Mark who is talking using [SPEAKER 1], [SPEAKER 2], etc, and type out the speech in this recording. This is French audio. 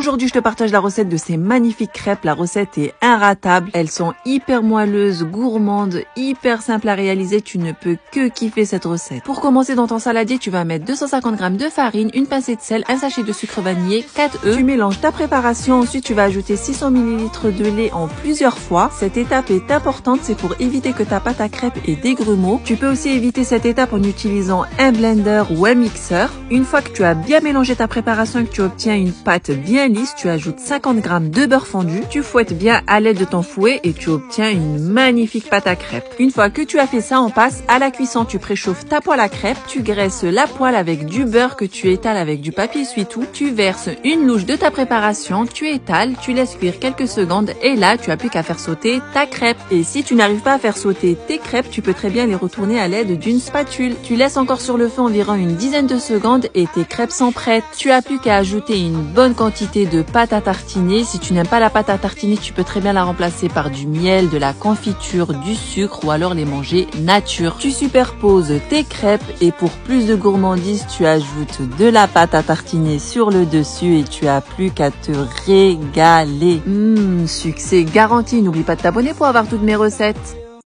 [SPEAKER 1] Aujourd'hui, je te partage la recette de ces magnifiques crêpes. La recette est inratable. Elles sont hyper moelleuses, gourmandes, hyper simples à réaliser. Tu ne peux que kiffer cette recette. Pour commencer, dans ton saladier, tu vas mettre 250 g de farine, une pincée de sel, un sachet de sucre vanillé, 4 œufs. Tu mélanges ta préparation. Ensuite, tu vas ajouter 600 ml de lait en plusieurs fois. Cette étape est importante. C'est pour éviter que ta pâte à crêpes ait des grumeaux. Tu peux aussi éviter cette étape en utilisant un blender ou un mixeur. Une fois que tu as bien mélangé ta préparation et que tu obtiens une pâte bien lisse, tu ajoutes 50 g de beurre fondu, tu fouettes bien à l'aide de ton fouet et tu obtiens une magnifique pâte à crêpes. Une fois que tu as fait ça, on passe à la cuisson. Tu préchauffes ta poêle à crêpes, tu graisses la poêle avec du beurre que tu étales avec du papier essuie-tout, tu verses une louche de ta préparation, tu étales, tu laisses cuire quelques secondes et là, tu as plus qu'à faire sauter ta crêpe. Et si tu n'arrives pas à faire sauter tes crêpes, tu peux très bien les retourner à l'aide d'une spatule. Tu laisses encore sur le feu environ une dizaine de secondes et tes crêpes sont prêtes. Tu as plus qu'à ajouter une bonne quantité de pâte à tartiner. Si tu n'aimes pas la pâte à tartiner, tu peux très bien la remplacer par du miel, de la confiture, du sucre ou alors les manger nature. Tu superposes tes crêpes et pour plus de gourmandise, tu ajoutes de la pâte à tartiner sur le dessus et tu as plus qu'à te régaler. Succès garanti. N'oublie pas de t'abonner pour avoir toutes mes recettes.